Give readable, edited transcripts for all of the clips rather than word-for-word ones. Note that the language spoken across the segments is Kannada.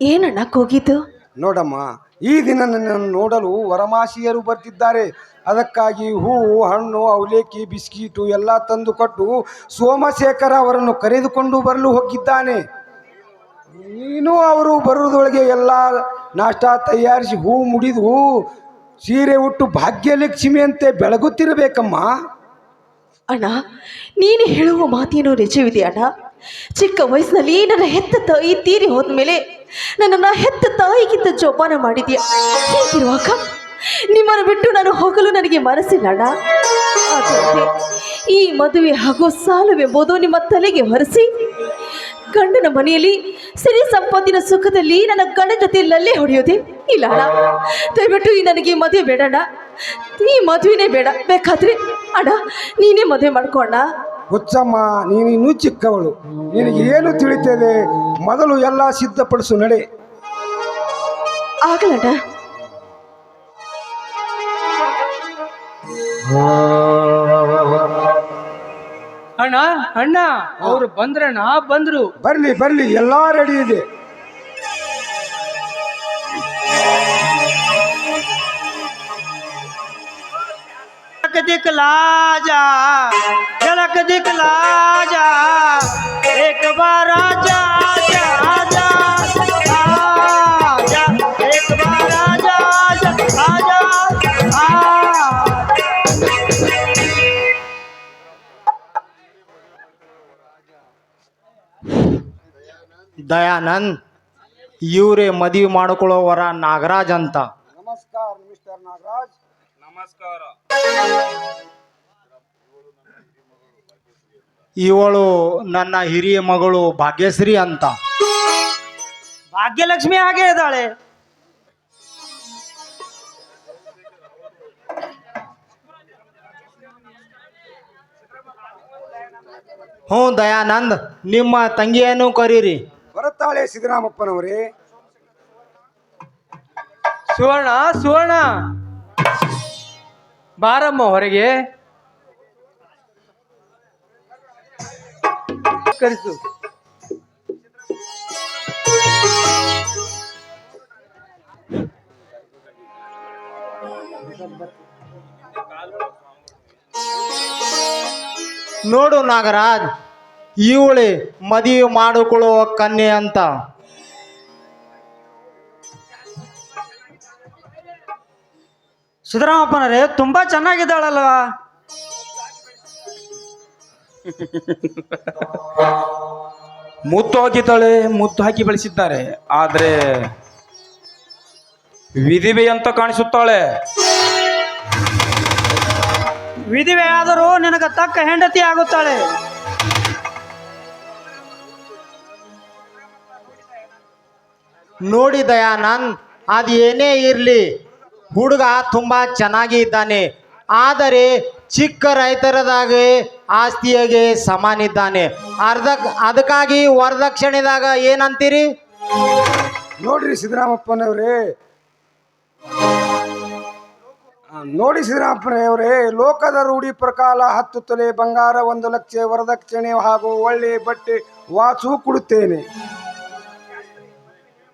ಏನಣ್ಣ ಕೂಗಿದ್ದು? ನೋಡಮ್ಮ, ಈ ದಿನ ನನ್ನನ್ನು ನೋಡಲು ವರಮಾಸಿಯರು ಬರ್ತಿದ್ದಾರೆ. ಅದಕ್ಕಾಗಿ ಹೂವು, ಹಣ್ಣು, ಅವಲೇಕಿ, ಬಿಸ್ಕಿಟು ಎಲ್ಲ ತಂದು ಕೊಟ್ಟು ಸೋಮಶೇಖರ ಅವರನ್ನು ಕರೆದುಕೊಂಡು ಬರಲು ಹೋಗಿದ್ದಾನೆ. ನೀನು ಅವರು ಬರುವುದೊಳಗೆ ಎಲ್ಲ ನಾಷ್ಟ ತಯಾರಿಸಿ ಹೂ ಮುಡಿದು ಸೀರೆ ಉಟ್ಟು ಭಾಗ್ಯಲಕ್ಷ್ಮಿ ಅಂತೆ ಬೆಳಗುತ್ತಿರಬೇಕಮ್ಮ. ಅಣ್ಣ, ನೀನು ಹೇಳುವ ಮಾತೇನೋ ನಿಜವಿದೆ ಅಣ್ಣ. ಚಿಕ್ಕ ವಯಸ್ಸಿನಲ್ಲಿ ನನ್ನ ಹೆತ್ತ ತಾಯಿ ತೀರಿ ಹೋದ್ಮೇಲೆ ನನ್ನನ್ನು ಹೆತ್ತ ತಾಯಿಗಿಂತ ಜೋಪಾನ ಮಾಡಿದ್ಯಾ. ಹೀಗಿರುವಾಗ ನಿಮ್ಮನ್ನು ಬಿಟ್ಟು ನಾನು ಹೋಗಲು ನನಗೆ ಮನಸ್ಸಿಲ್ಲ ಅಣ್ಣ. ಆದರೆ ಈ ಮದುವೆ ಹಾಗೂ ಸಾಲವೆಂಬುದು ನಿಮ್ಮ ತಲೆಗೆ ಹೊರಿಸಿ ಗಂಡನ ಮನೆಯಲ್ಲಿ ಸಿರಿ ಸಂಪತ್ತಿನ ಸುಖದಲ್ಲಿ ನನ್ನ ಗಂಡನ ಜೊತೆ ಲಲ್ಲೆ ಹೊಡೆಯೋದೆ ಇಲ್ಲ ಅಣ್ಣ. ದಯವಿಟ್ಟು ನನಗೆ ಮದುವೆ ಬೇಡಣ್ಣ. ಈ ಮದುವೆನೇ ಬೇಡ. ಬೇಕಾದ್ರೆ ಅಣ್ಣ ನೀನೇ ಮದುವೆ ಮಾಡ್ಕೋಣ. ಹುಚ್ಚಮ್ಮ, ನೀನು ಇನ್ನೂ ಚಿಕ್ಕವಳು, ನಿನಗೆ ಏನು ತಿಳಿತದೆ? ಮೊದಲು ಎಲ್ಲ ಸಿದ್ಧಪಡಿಸು, ನಡೆ. ಆಗಲಣ್ಣ. ಅಣ್ಣ ಅಣ್ಣ ಅವ್ರು ಬಂದ್ರಣ್ಣ, ಬಂದ್ರು. ಬರ್ಲಿ ಬರ್ಲಿ, ಎಲ್ಲಾ ರೆಡಿ ಇದೆ. दिखला जा, झलक दिखला जा, एक बार आजा आजा आजा आजा, एक बार आजा आजा आजा। ದಯಾನಂದ್, ಇವರೇ ಮದುವೆ ಮಾಡಿಕೊಳ್ಳೋವರ ನಾಗರಾಜ್ ಅಂತ. ನಮಸ್ಕಾರ ಮಿಸ್ಟರ್ ನಾಗರಾಜ್. ನಮಸ್ಕಾರ. ಇವಳು ನನ್ನ ಹಿರಿಯ ಮಗಳು ಭಾಗ್ಯಶ್ರೀ ಅಂತ. ಭಾಗ್ಯಲಕ್ಷ್ಮಿ ಹಾಗೆ ಇದ್ದಾಳೆ. ಹ್ಞೂ ದಯಾನಂದ್, ನಿಮ್ಮ ತಂಗಿಯನ್ನು ಕರೀರಿ. ಬರುತ್ತಾಳೆ ಸಿದ್ದರಾಮಪ್ಪನವರೇ. ಸುವರ್ಣ ಸುವರ್ಣ, ಬಾರಮ್ಮ ಹೊರಗೆ. ಕರೆಸು. ನೋಡು ನಾಗರಾಜ್, ಇವಳೆ ಮದುವೆ ಮಾಡಿಕೊಳ್ಳುವ ಕನ್ಯೆ ಅಂತ. ಸಿದ್ದರಾಮಪ್ಪನರೇ, ತುಂಬಾ ಚೆನ್ನಾಗಿದ್ದಾಳಲ್ವಾ? ಮುತ್ತು ಹಾಕಿದ್ದಾಳೆ, ಮುತ್ತು ಹಾಕಿ ಬೆಳೆಸಿದ್ದಾರೆ. ಆದ್ರೆ ವಿಧಿವೆ ಅಂತ ಕಾಣಿಸುತ್ತಾಳೆ. ವಿಧಿವೆ ಆದರೂ ನಿನಗೆ ತಕ್ಕ ಹೆಂಡತಿ ಆಗುತ್ತಾಳೆ. ನೋಡಿ ದಯಾನಂದ್, ಅದು ಏನೇ ಇರಲಿ, ಹುಡುಗ ತುಂಬಾ ಚೆನ್ನಾಗಿ ಇದ್ದಾನೆ. ಆದರೆ ಚಿಕ್ಕ ರೈತರದಾಗ ಆಸ್ತಿಯಾಗೆ ಸಮಾನ ಇದ್ದಾನೆ. ಅದಕ್ಕಾಗಿ ವರದಕ್ಷಿಣೆದಾಗ ಏನಂತೀರಿ? ನೋಡ್ರಿ ಸಿದ್ದರಾಮಪ್ಪನವರೇ, ನೋಡಿ ಸಿದ್ದರಾಮಪ್ಪನವರೇ, ಲೋಕದ ರೂಢಿ ಪ್ರಕಾರ 10 ತೊಲೆ ಬಂಗಾರ, 1 ಲಕ್ಷ ವರದಕ್ಷಿಣೆ ಹಾಗೂ ಒಳ್ಳೆ ಬಟ್ಟೆ ವಾಚು ಕೊಡುತ್ತೇನೆ.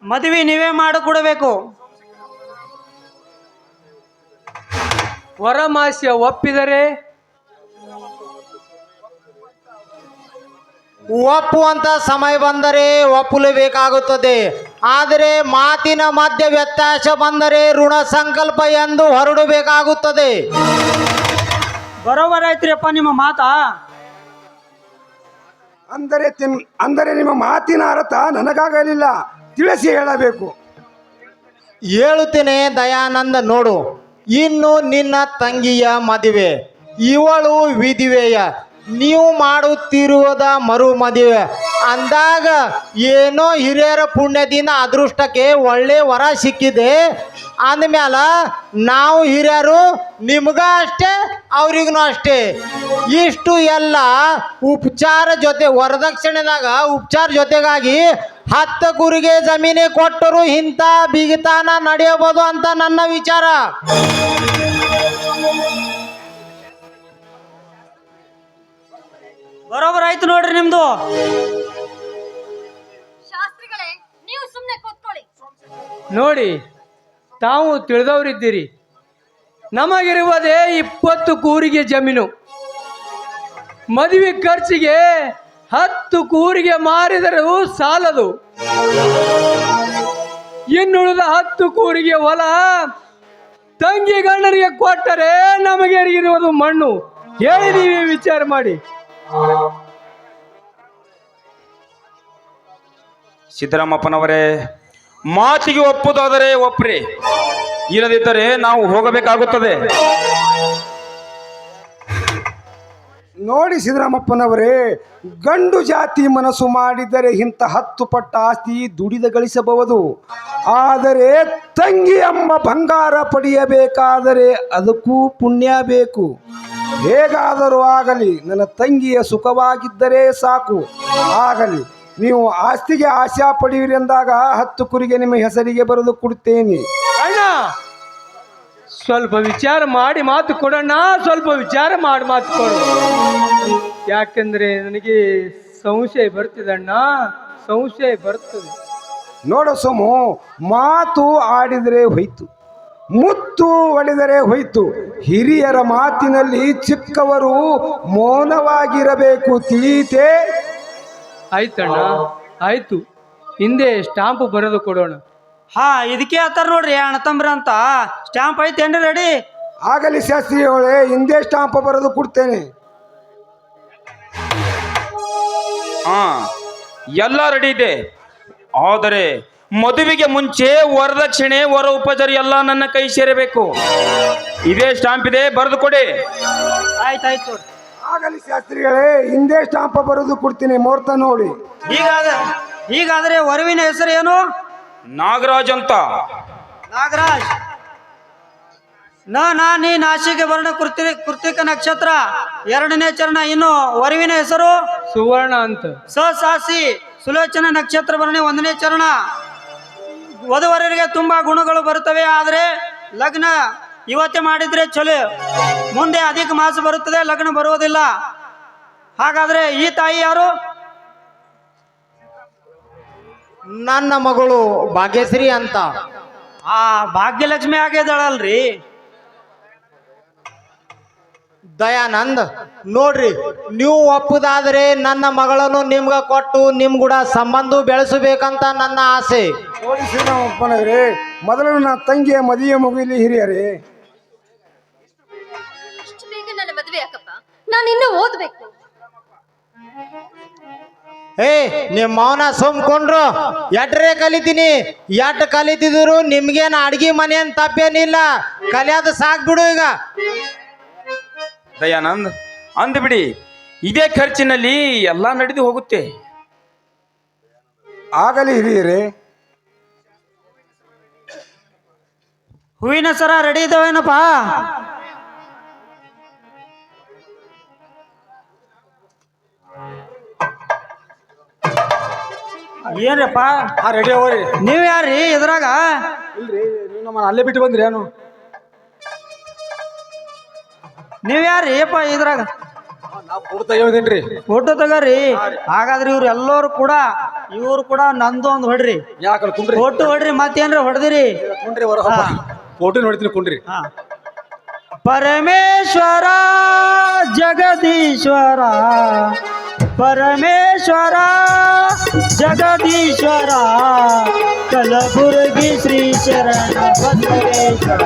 ಮದುವೆ ನೀವೇ ಮಾಡಿಕೊಡಬೇಕು. ವರಮಾಸ್ಯ ಒಪ್ಪಿದರೆ ಒಪ್ಪುವಂತ ಸಮಯ ಬಂದರೆ ಒಪ್ಪಲೇಬೇಕಾಗುತ್ತದೆ. ಆದರೆ ಮಾತಿನ ಮಧ್ಯ ವ್ಯತ್ಯಾಸ ಬಂದರೆ ಋಣ ಸಂಕಲ್ಪ ಎಂದು ಹೊರಡಬೇಕಾಗುತ್ತದೆ. ಬರೋಬರಾಯ್ತ್ರಿಯಪ್ಪ ನಿಮ್ಮ ಮಾತಾ. ಅಂದರೆ ನಿಮ್ಮ ಮಾತಿನ ಅರ್ಥ ನನಗಾಗಲಿಲ್ಲ, ತಿಳಿಸಿ ಹೇಳಬೇಕು. ಹೇಳುತ್ತೇನೆ ದಯಾನಂದ. ನೋಡು, ಇನ್ನು ನಿನ್ನ ತಂಗಿಯ ಮದುವೆ, ಇವಳು ವಿಧಿವೆಯ, ನೀವು ಮಾಡುತ್ತಿರುವುದ ಮರು ಮದುವೆ ಅಂದಾಗ ಏನೋ ಹಿರಿಯರ ಪುಣ್ಯದಿಂದ ಅದೃಷ್ಟಕ್ಕೆ ಒಳ್ಳೆ ವರ ಸಿಕ್ಕಿದೆ ಅಂದಮ್ಯಾಲ ನಾವು ಹಿರಿಯರು ನಿಮ್ಗ ಅಷ್ಟೇ ಅವ್ರಿಗೂ ಅಷ್ಟೇ. ಇಷ್ಟು ಎಲ್ಲ ಉಪಚಾರ ಜೊತೆ ವರದಕ್ಷಿಣೆದಾಗ ಉಪಚಾರ ಜೊತೆಗಾಗಿ 10 ಗುರಿಗೆ ಜಮೀನೇ ಕೊಟ್ಟರು ಇಂಥ ಬಿಗಿತಾನ ನಡೆಯಬಹುದು ಅಂತ ನನ್ನ ವಿಚಾರ. ಬರೋಬರ್ ಆಯ್ತು ನೋಡ್ರಿ ನಿಮ್ದು. ಶಾಸ್ತ್ರಿಗಳೇ, ನೀವು ಸುಮ್ಮನೆ ಕೂತ್ಕೊಳ್ಳಿ. ನೋಡಿ, ತಾವು ತಿಳಿದವರಿದ್ದೀರಿ. ನಮಗಿರುವುದೇ 20 ಕೂರಿಗೆ ಜಮೀನು. ಮದುವೆ ಖರ್ಚಿಗೆ 10 ಕೂರಿಗೆ ಮಾರಿದರೂ ಸಾಲದು. ಇನ್ನುಳಿದ 10 ಕೂರಿಗೆ ಹೊಲ ತಂಗಿ ಗಂಡರಿಗೆ ಕೊಟ್ಟರೆ ನಮಗೆ ಇರುವುದು ಮಣ್ಣು. ಹೇಳಿ ನೀವೇ ವಿಚಾರ ಮಾಡಿ. ಸಿದ್ದರಾಮಪ್ಪನವರೇ, ಮಾತಿಗೆ ಒಪ್ಪುದಾದರೆ ಒಪ್ಪ್ರಿ, ಇಲ್ಲದಿದ್ದರೆ ನಾವು ಹೋಗಬೇಕಾಗುತ್ತದೆ. ನೋಡಿ ಸಿದ್ದರಾಮಪ್ಪನವರೇ, ಗಂಡು ಜಾತಿ ಮನಸ್ಸು ಮಾಡಿದರೆ ಇಂಥ 10 ಪಟ್ಟ ಆಸ್ತಿ ದುಡಿದ ಗಳಿಸಬಹುದು. ಆದರೆ ತಂಗಿ ಎಂಬ ಬಂಗಾರ ಪಡೆಯಬೇಕಾದರೆ ಅದಕ್ಕೂ ಪುಣ್ಯ ಬೇಕು. ಹೇಗಾದರೂ ಆಗಲಿ, ನನ್ನ ತಂಗಿಯ ಸುಖವಾಗಿದ್ದರೆ ಸಾಕು. ಆಗಲಿ, ನೀವು ಆಸ್ತಿಗೆ ಆಶಾ ಪಡೆಯಿರಿ ಎಂದಾಗ 10 ಕುರಿಗೆ ನಿಮ್ಮ ಹೆಸರಿಗೆ ಬರೆದು ಕೊಡುತ್ತೇನೆ. ಅಣ್ಣ, ಸ್ವಲ್ಪ ವಿಚಾರ ಮಾಡಿ ಮಾತು ಕೊಡೋಣ. ಸ್ವಲ್ಪ ವಿಚಾರ ಮಾಡಿ ಮಾತು ಕೊಡು. ಯಾಕಂದ್ರೆ ನನಗೆ ಸಂಶಯ ಬರ್ತಿದಣ್ಣ, ಸಂಶಯ ಬರ್ತದೆ. ನೋಡ ಸೋಮು, ಮಾತು ಆಡಿದರೆ ಹೋಯ್ತು, ಮುತ್ತು ಹೊಡೆದರೆ ಹೋಯ್ತು. ಹಿರಿಯರ ಮಾತಿನಲ್ಲಿ ಚಿಕ್ಕವರು ಮೌನವಾಗಿರಬೇಕು, ತಿಳಿಯಿತೇ? ಆಯ್ತಣ್ಣ, ಆಯ್ತು. ಹಿಂದೆ ಸ್ಟಾಂಪ್ ಬರೆದು ಕೊಡೋಣ. ಹಾ, ಇದಕ್ಕೆ ಆತರ ನೋಡ್ರಿ ಅಣ್ಣ ತಮ್ರ ಅಂತ. ಸ್ಟ್ಯಾಂಪ್ ಐತೇನ್ರಿ ರೆಡಿ? ಆಗಲಿ ಶಾಸ್ತ್ರಿಗಳೇ, ಹಿಂದೆ ಸ್ಟಾಂಪ್ ಬರೆದು ಕೊಡ್ತೇನೆ. ಹಾ, ಎಲ್ಲ ರೆಡಿ ಇದೆ. ಆದರೆ ಮದುವೆಗೆ ಮುಂಚೆ ವರದಕ್ಷಿಣೆ, ವರ ಉಪಚಾರ ಎಲ್ಲ ನನ್ನ ಕೈ ಸೇರಬೇಕು. ಇದೇ ಸ್ಟಾಂಪ್ ಇದೆ, ಬರೆದು ಕೊಡಿ. ಆಯ್ತಾಯ್ತು. ಆಗಲಿ ಶಾಸ್ತ್ರಿಗಳೇ, ಹಿಂದೆ ಸ್ಟಾಂಪ್ ಬರೆದು ಕೊಡ್ತೀನಿ, ಮುಹೂರ್ತ ನೋಡಿ. ಹೀಗಾದ್ರೆ ವರುವಿನ ಹೆಸರು ಏನು? ನಾಗರಾಜ್ ಅಂತ. ನಾಗರಾಜ್. ನೀ ನಾಶಿಕ ವರ್ಣ ಕೃತಿಕ ನಕ್ಷತ್ರ 2ನೇ ಚರಣ. ಇನ್ನು ವರುವಿನ ಹೆಸರು ಸುವರ್ಣ ಅಂತ. ಸಾಸಿ ಸುಲೋಚನ ನಕ್ಷತ್ರ ವರ್ಣ 1ನೇ ಚರಣ. ವಧುವರರಿಗೆ ತುಂಬಾ ಗುಣಗಳು ಬರುತ್ತವೆ. ಆದರೆ ಲಗ್ನ ಇವತ್ತೇ ಮಾಡಿದ್ರೆ ಚಲೋ, ಮುಂದೆ ಅಧಿಕ ಮಾಸ ಬರುತ್ತದೆ, ಲಗ್ನ ಬರುವುದಿಲ್ಲ. ಹಾಗಾದ್ರೆ ಈ ತಾಯಿ ಯಾರು? ನನ್ನ ಮಗಳು ಭಾಗ್ಯಶ್ರೀ ಅಂತ. ಭಾಗ್ಯಲಕ್ಷ್ಮಿ ಆಗಿದ್ದಾಳಲ್ರಿ. ದಯಾನಂದ್, ನೋಡ್ರಿ, ನೀವು ಒಪ್ಪುದಾದ್ರೆ ನನ್ನ ಮಗಳನ್ನು ನಿಮ್ಗ ಕೊಟ್ಟು ನಿಮ್ ಕೂಡ ಸಂಬಂಧ ಬೆಳೆಸಬೇಕಂತ ನನ್ನ ಆಸೆ. ನೋಡಿ ಶ್ರೀರಾಮಪ್ಪನವರೇ, ಮೊದಲು ನನ್ನ ತಂಗಿಯ ಮದುವೆ ಮುಗಿಲಿ ಹಿರಿಯರೇ. ಅಷ್ಟು ಬೇಗ ನನ್ನ ಮದುವೆ ಯಾಕಪ್ಪ? ನಾನು ಇನ್ನೂ ಓದ್ಬೇಕು. ನಿಮ್ಮ ಮೌನ ಸುಮ್ಕೊಂಡ್ರು. ಎಟ್ರೆ ಕಲಿತೀನಿ, ಎಟ್ ಕಲಿತಿದ್ರು ನಿಮ್ಗೇನು ಅಡ್ಗಿ ಮನೆ ಅಂತ ತಪ್ಪೇನಿಲ್ಲ. ಕಲಿಯೋದು ಸಾಕ್ಬಿಡು ಈಗ. ದಯಾನಂದ್, ಅಂದ್ಬಿಡಿ, ಇದೇ ಖರ್ಚಿನಲ್ಲಿ ಎಲ್ಲ ನಡೆದು ಹೋಗುತ್ತೆ. ಆಗಲಿ ಹಿರಿಯರೇ. ಹೂವಿನ ಸರ ರೆಡಿ ಇದಾವೇನಪ್ಪ? ಏನ್ರಪ್ಪ ರೆಡಿ ಹೋಗ್ರಿ. ನೀವ್ ಯಾರ್ರಿ ಇದ್ರಾಗ? ಇಲ್ರಿ, ನೀವು ನಮ್ಮನ್ನ ಅಲ್ಲೇ ಬಿಟ್ಟು ಬಂದ್ರಿ ಏನು? ನೀವ್ ಯಾರ್ರಿ ಅಪ್ಪ ಇದ್ರಾಗ? ನಾವು ಫೋಟೋ ತೆಗಿಯೋದೇನ್ರಿ? ಫೋಟೋ ತಗೋರಿ. ಹಾಗಾದ್ರೆ ಇವ್ರು ಕೂಡ ನಂದು ಒಂದು ಹೊಡ್ರಿ. ಯಾಕಂದ್ರೆ ಕುಂಡ್ರಿ, ಫೋಟೋ ಹೊಡ್ರಿ. ಮತ್ತೇನ್ರ ಹೊಡೆದಿರಿ? ಕುಂಡ್ರಿ, ಫೋಟೋ ನೋಡ್ತೀನಿ, ಕುಂಡ್ರಿ. ಪರಮೇಶ್ವರ ಜಗದೀಶ್ವರ, ಪರಮೇಶ್ವರ ಜಗದೀಶ್ವರ, ಕಲಬುರಗಿ ಶ್ರೀ ಶರಣ ಬಸವೇಶ್ವರ,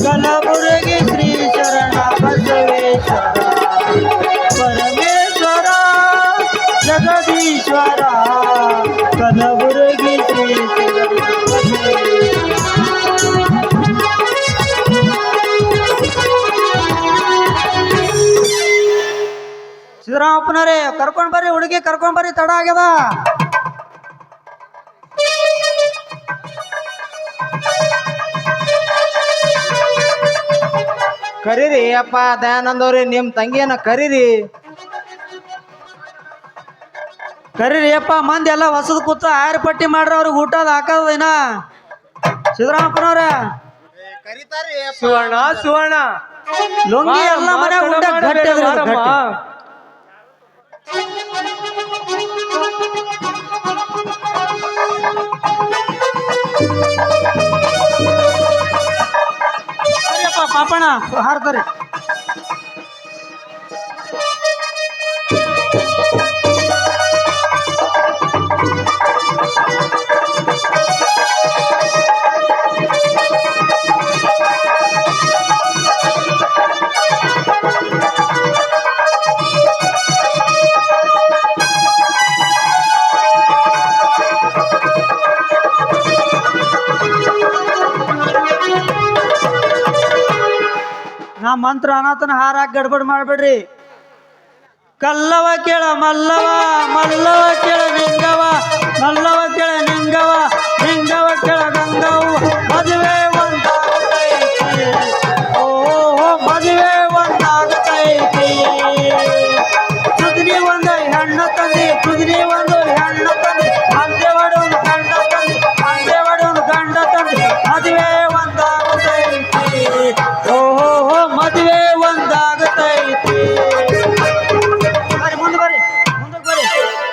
ಕಲಬುರಗಿ ಶ್ರೀ ಶರಣ ಬಸವೇಶ್ವರ, ಪರಮೇಶ್ವರ ಜಗದೀಶ್ವರ, ಕಲಬುರಗಿ ಶ್ರೀ ಶರಣ ಬಸವೇಶ್ವರ. ಸಿದ್ದರಾಮಪ್ಪನವ್ರೆ, ಕರ್ಕೊಂಡ್ ಬರ್ರಿ ಹುಡುಗಿ, ಕರ್ಕೊಂಡ್ ಬರ್ರಿ, ತಡ ಆಗ್ಯದ. ಕರೀರಿ ಅಪ್ಪ ದಯಾನಂದ್ ಅವ್ರಿ, ನಿಮ್ ತಂಗಿಯನ್ನ ಕರೀರಿ. ಕರೀರಿ ಅಪ್ಪ. ಮಂದಿ ಎಲ್ಲ ಹೊಸದ್ ಕೂತ ಆಯ್ರ ಪಟ್ಟಿ ಮಾಡ್ರಿ, ಅವ್ರಿಗೆ ಊಟದ ಹಾಕದೇನ. ಸಿದ್ದರಾಮಪ್ಪನವ್ರ, ಸುವರ್ಣ, ಸುವರ್ಣ, ಲುಂಗಿ ಎಲ್ಲ ಮನೆ ಊಟ ಗಟ್ಟಿ ಅದ್ರಿ, ಅದು ಗಟ್ಟಿ. ಪಾಪಣ ಹಾರ್ತಾರೆ. ನಾ ಮಂತ್ರ ಅನಾಥನ ಹಾರಾಕ್ ಗಡ್ಬಡ್ ಮಾಡ್ಬೇಡ್ರಿ. ಕಲ್ಲವ ಕೇಳ ಮಲ್ಲವ, ಮಲ್ಲವ ಕೇಳ ನಿಂಗವ, ಮಲ್ಲವ ಕೇಳ ನಿಂಗವ, ನಿಂಗವ ಕೇಳ ಗಂಗವು. ಮದುವೆ ಒಂದಾಗತೈತಿ, ಓ ಮದುವೆ ಒಂದಾಗತೈತಿ. ಕುದುರೆ ಒಂದು ಹೆಣ್ಣು ತಂದಿ, ಕುದುರೆ ಒಂದು ಹೆಣ್ಣು ತಂದಿ, ಅಂದೇವಾಡಿ ಒಂದು ಗಂಡ ತಂದಿ, ಅಂದೇವಾಡಿ ಒಂದು ಗಂಡ ತಂದಿ. ಮದುವೆ ಒಂದಾಗತೈತಿ, ಓಹೋ ಮದುವೆ ಒಂದಾಗತೈತಿ. ಬರ್ರಿ ಮುಂದೆ ಬರ್ರಿ, ಮುಂದಕ್ಕೆ ಬರ್ರಿ.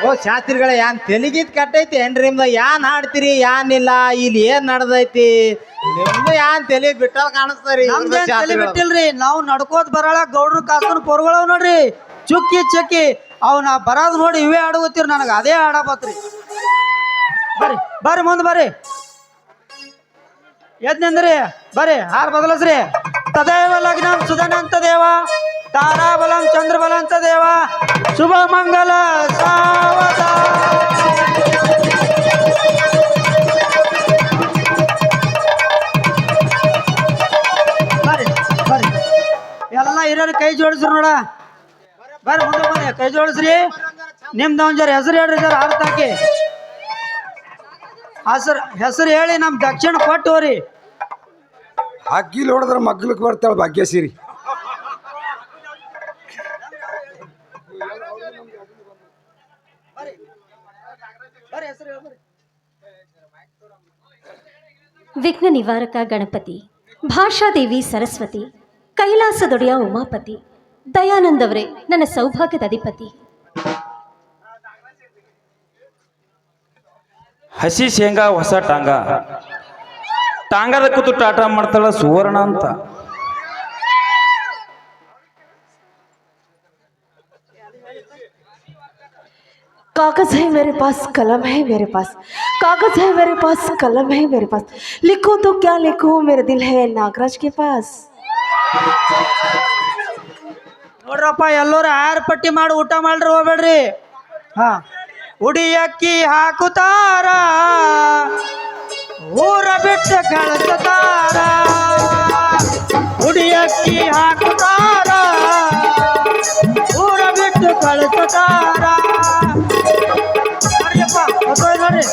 ಓ ಶಾಸ್ತ್ರಿಗಳ ಯಾನ್ ತೆಲಿಗಿದ್ ಕಟ್ಟೈತಿ ಏನ್ರಿ ನಿಮ್ದ? ಯಾನ್ ಹಾಡ್ತೀರಿ ಯಾನಿಲ್ಲ, ಇಲ್ಲಿ ಏನ್ ನಡ್ದೈತಿ ನಿಮ್ದು? ಯಾನ್ ತಲೆ ಬಿಟ್ಟ ಕಾಣಿಸ್ತಾರಿ ನಮ್ದೇನ್ ತಲೆ ಬಿಟ್ಟಿಲ್ರಿ, ನಾವು ನಡ್ಕೋತ ಬರಾಳ ಗೌಡ್ರ ಕಾಸನ ಪೊರ್ಗಳವ್ ನೋಡ್ರಿ, ಚುಕ್ಕಿ ಚಕ್ಕಿ ಅವನ ಬರೋದ್ ನೋಡಿ ಇವೇ ಆಡೋತ್ತೀರಿ. ನನಗೆ ಅದೇ ಆಡಬತ್ರಿ. ಬರ್ರಿ ಬರ್ರಿ ಮುಂದೆ ಬರ್ರಿ. ಎದ್ನಂದ್ರಿ ಬರ್ರಿ, ಹಾರ್ ಬದಲಸ್ರಿ. ತದೇವ ಲಗ್ನಂ ಸುಧನಂತ ದೇವ, ತಾರಾಬಲಂ ಚಂದ್ರಬಲಂತ ದೇವ, ಶುಭ ಮಂಗಲ ಸಾವತ. ಬರ್ರಿ ಬರ್ರಿ ಎಲ್ಲ ಹಿರಿಯರು ಕೈ ಜೋಡಿಸ್ರಿ ನೋಡ. ಬರ್ರಿ ಮುಂದೆ ಬನ್ನಿ, ಕೈ ಜೋಡಿಸ್ರಿ. ನಿಮ್ದು ಒಂದ್ ಜರ ಹೆಸರು ಹೇಳ್ರಿ, ಜರ ಅರ್ಥ ಹಾಕಿ. ಹೆಸರು ಹೇಳಿ ನಮ್ ದಕ್ಷಿಣ ಕೊಟ್ಟು ಹೋರಿ. ಹಗ್ಗಿಲ್ ಹೊಡೆದ್ರೆ ಮಗ್ಲಕ್ಕೆ ಬರ್ತಾಳೆ ಭಾಗ್ಯಶ್ರೀ. ವಿಘ್ನ ನಿವಾರಕ ಗಣಪತಿ, ಭಾಷಾದೇವಿ ಸರಸ್ವತಿ, ಕೈಲಾಸದೊಡೆಯ ಉಮಾಪತಿ, ದಯಾನಂದವರೇ ನನ್ನ ಸೌಭಾಗ್ಯದ ಅಧಿಪತಿ. ಹಸಿ ಶೇಂಗಾ ಹೊಸ ಟಾಂಗ, ಟಾಂಗದ ಕೂತು ಟಾಟಾ ಮಾಡ್ತಾಳ ಸುವರ್ಣ ಅಂತ. कागज है मेरे पास, कलम है मेरे पास, कागज है मेरे पास, कलम है मेरे पास, लिखूं तो क्या लिखूं, मेरा दिल है नागराज के पास. ನೋಡ್ರಪ್ಪ ಎಲ್ಲರೂ ಆರ್ ಪಟ್ಟಿ ಮಾಡಿ ಊಟ ಮಾಡ್ರಿ, ಹೋಗ್ಬೇಡ್ರಿ. ಹಾ ಉಡಿ ಅಕ್ಕಿ ಹಾಕುತ್ತಾರ, ಊರ ಬಿಟ್ಟು ಕಳಿಸ್ತಾರ. ಉಡಿ ಅಕ್ಕಿ ಹಾಕುತ್ತಾರ, ಊರ ಬಿಟ್ಟು ಕಳಿಸ್ತಾರ. ನೋಡ್ರಿಯಪ್ಪ, ನೋಡ್ರಿ